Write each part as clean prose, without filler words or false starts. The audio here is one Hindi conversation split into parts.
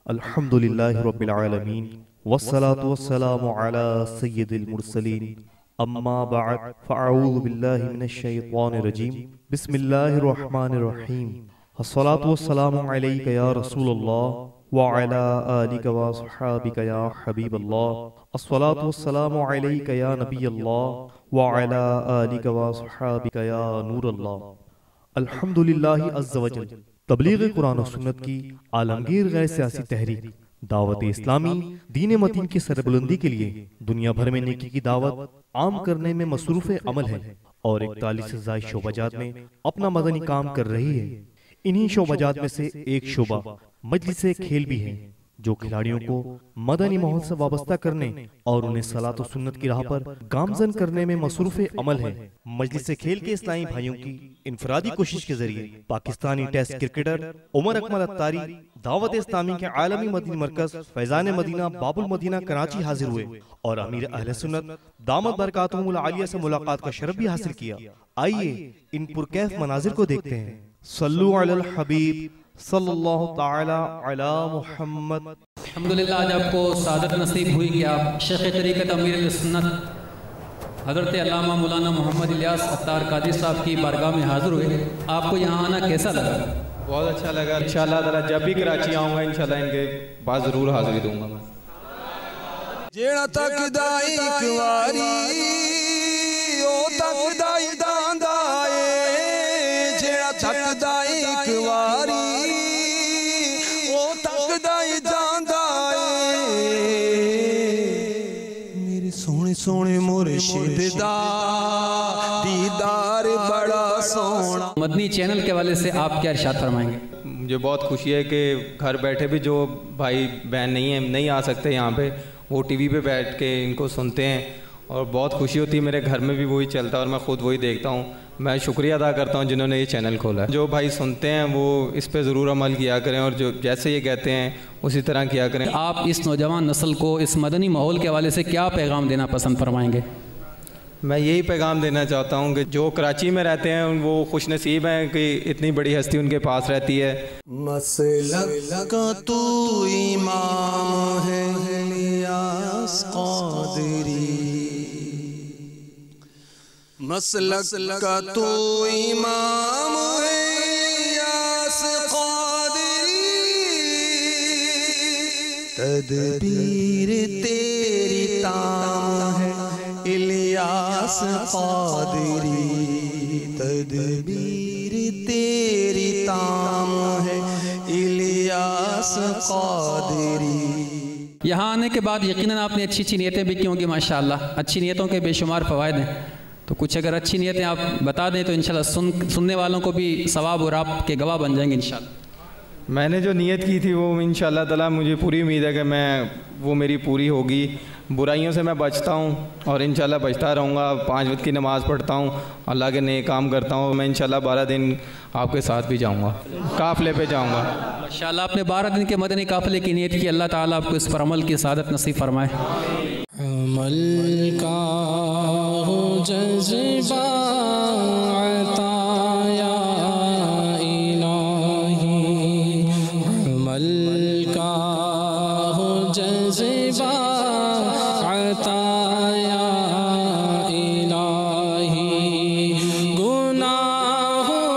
अल्हम्दुलिल्लाहि रब्बिल आलमीन वस्सलातु वस्सलामु अला सय्यिदिल मुरसलीन अम्मा बअद फ़अऊज़ु बिल्लाहि मिनश शैतानिर रजीम बिस्मिल्लाहिर रहमानिर रहीम अस्सलातु वस्सलामु अलैका या रसूलल्लाह व अला आलिका व अस्हाबिका या हबीबल्लाह अस्सलातु वस्सलामु अलैका या नबियल्लाह व अला आलिका व अस्हाबिका या नूरल्लाह। अल्हम्दुलिल्लाहि अज़्ज़ व जल तबलीग कुरान और सुन्नत की आलमगीर गैर सियासी तहरीक दावत इस्लामी दीन मतीन की सरबुलंदी के लिए दुनिया भर में नेकी की दावत आम करने में मसरूफ अमल है और 41 से ज़ायद शोबाजात में अपना मदनी काम कर रही है। इन्हीं शोबाजात में से एक शोबा मजलिस खेल भी है जो खिलाड़ियों को मदनी माहौल से वाबस्ता करने और उन्हें सलात और सुन्नत की राह पर गामजन करने में मसरूफ अमल है। मजलिस खेल के इस्लामी भाइयों की इनफरादी कोशिश के जरिए पाकिस्तानी टेस्ट क्रिकेटर उमर अकमल अत्तारी दावत इस्लामी के आलमी मदनी मरकज फैजान मदीना बाबुल मदीना कराची हाजिर हुए और अमीर अहले सुन्नत दामत बरकातुहुमुल आलिया से मुलाकात का शरफ भी हासिल किया। आइए इन पुरकैफ मनाजिर को देखते हैं। सल्लु अलल हबीब सल्लल्लाहु ताला अला मुहम्मद। अल्हम्दुलिल्लाह आज आपको सादत नसीब हुई कि आप शेख तरीक़त अमीर सुन्नत हज़रत अल्लामा मौलाना मोहम्मद इलियास अत्तार कादरी साहब की बारगाह में हाज़िर हुए। आपको यहाँ आना कैसा लगा? बहुत अच्छा लगा। इंशाअल्लाह ताला जब भी कराची आऊँगा इंशाअल्लाह इनके पास ज़रूर हाज़िरी दूँगा मैं। जेड़ा तकदा एक वारी ओ तकदा ही दांदा ए, जेड़ा तकदा एक वारी ओ तकदा ही दांदा ए, मेरे सोने सोने मुर्शिद दा दीदार बड़ा सोना। मदनी चैनल के हवाले से आप क्या इरशाद फरमाएंगे? मुझे बहुत खुशी है कि घर बैठे भी जो भाई बहन नहीं आ सकते यहाँ पे, वो टीवी पे बैठ के इनको सुनते हैं और बहुत खुशी होती है। मेरे घर में भी वही चलता है और मैं ख़ुद वही देखता हूँ। मैं शुक्रिया अदा करता हूँ जिन्होंने ये चैनल खोला है। जो भाई सुनते हैं वो इस पे ज़रूर अमल किया करें और जो जैसे ये कहते हैं उसी तरह किया करें। आप इस नौजवान नस्ल को इस मदनी माहौल के हवाले से क्या पैगाम देना पसंद फरमाएंगे? मैं यही पैगाम देना चाहता हूँ कि जो कराची में रहते हैं वो खुश नसीब हैं कि इतनी बड़ी हस्ती उनके पास रहती है। मसलक का तू इमाम है इलियास क़ादरी, मसलक का तू इमाम है इलियास क़ादरी, तदबीर तेरी ताम है इलियास क़ादरी, तदबीर तेरी ताम है इलियास क़ादरी। यहाँ आने के बाद यकीनन आपने अच्छी अच्छी नीयतें भी की होंगी माशाअल्लाह। अच्छी नीयतों के बेशुमार फ़वाइद हैं, तो कुछ अगर अच्छी नीयतें आप बता दें तो इंशाअल्लाह सुनने वालों को भी सवाब और आपके गवाह बन जाएंगे इंशाअल्लाह। मैंने जो नीयत की थी वो इंशाअल्लाह ताला मुझे पूरी उम्मीद है कि वो मेरी पूरी होगी। बुराइयों से मैं बचता हूँ और इंशाअल्लाह बचता रहूँगा। 5 वक्त की नमाज़ पढ़ता हूँ, अल्लाह के नए काम करता हूँ। मैं इंशाअल्लाह 12 दिन आपके साथ भी जाऊँगा, काफ़िले पे जाऊँगा। माशाअल्लाह आपने 12 दिन के मदनी काफ़िले की नीयत की। अल्लाह ताला आपको इस पर अमल की सादत नसीब फरमाए। अमल का हो जज़्बा अताया इलाही, अमल का हो जज़्बा अताया इलाही, गुनाहों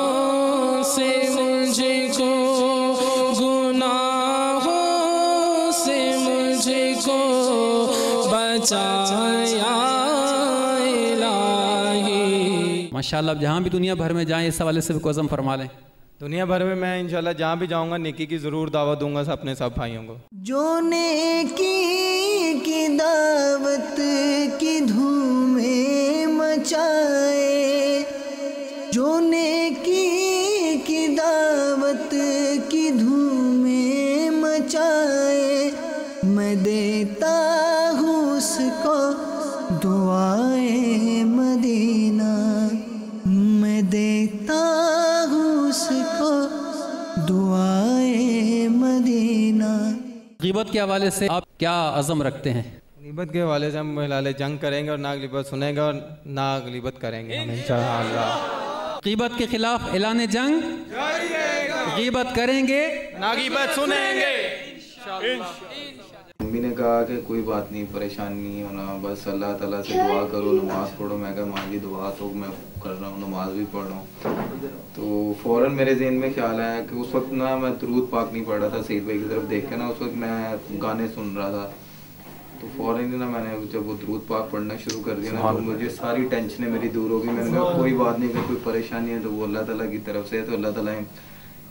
से मुझको, गुनाहों से मुझको बचाया इलाही। माशाअल्लाह आप जहाँ भी दुनिया भर में जाएँ इस हवाले से भी कोज़म फरमा लें। दुनिया भर में मैं इंशाल्लाह जहाँ भी जाऊँगा नेकी की ज़रूर दावत दूँगा अपने सब भाइयों को। जो नेकी की दावत की धूमें मचाए, जो नेकी की दावत की धूमें मचाए, मैं देता हूँ उसको दुआए मदीना, मैं देता हूँ उसको दुआए मदीना। ग़ीबत के हवाले से आप क्या अज़म रखते हैं? ग़ीबत के हवाले से हम हिलाले जंग करेंगे और ना ग़ीबत सुनेंगे और ना ग़ीबत करेंगे हम इंशाअल्लाह। ग़ीबत के खिलाफ ऐलान जंग, ग़ीबत करेंगे ना ग़ीबत सुनेंगे। मम्मी ने कहा कि कोई बात नहीं, परेशान नहीं होना, बस अल्लाह ताला से दुआ करो, नमाज़ पढ़ो। मैं कहा माँ जी दुआ तो मैं कर रहा हूँ, नमाज भी पढ़ रहा हूँ। तो फ़ौरन मेरे ज़हन में ख्याल आया कि उस वक्त ना मैं दरूद पाक नहीं पढ़ रहा था सईद भाई की तरफ देख के ना, उस वक्त मैं गाने सुन रहा था। तो फ़ौरन ही ना मैंने जब वो दरूद पाक पढ़ना शुरू कर दिया ना, तो मुझे सारी टेंशनें मेरी दूर हो गई। मैंने कहा कोई बात नहीं, अगर कोई परेशानी है तो वो अल्लाह ताला की तरफ से है, तो अल्लाह ताला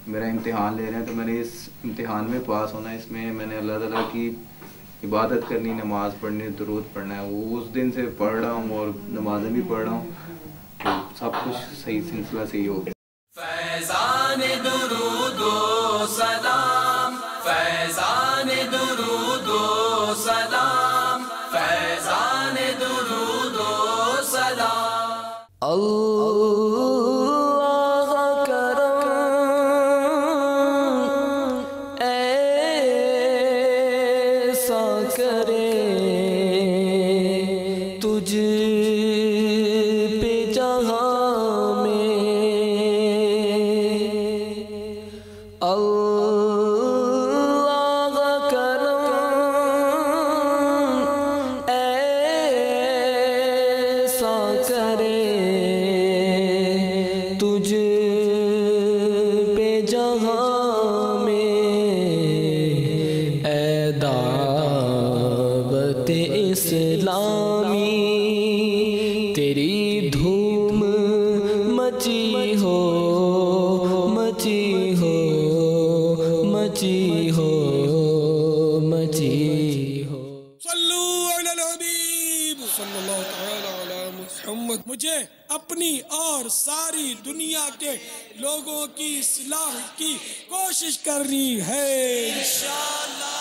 मेरा इम्तिहान ले रहे हैं, तो मैंने इस इम्तिहान में पास होना है। इसमें मैंने अल्लाह ताला की इबादत करनी, नमाज़ पढ़नी, दरूद पढ़ना है। वो उस दिन से पढ़ रहा हूँ और नमाज़ें भी पढ़ रहा हूँ, तो सब कुछ सही सिलसिला सही हो गया। फैज़ान दुरूदो सलाम, फैज़ान दुरूदो सलाम, फैज़ान दुरूदो सलाम। अल्लाह करम ऐसा करे तुझ पे जहां में, अल्लाह करम ऐसा करे तुझ पे जहां में, ऐ दावत इस्लामी तेरी धूम मची हो, मची हो, मची हो, मची हो। सल्लू अलल हबीब सल्लल्लाहु तआला अला मुहम्मद। मुझे अपनी और सारी दुनिया के लोगों की इस्लाह की कोशिश करनी है इंशाअल्लाह।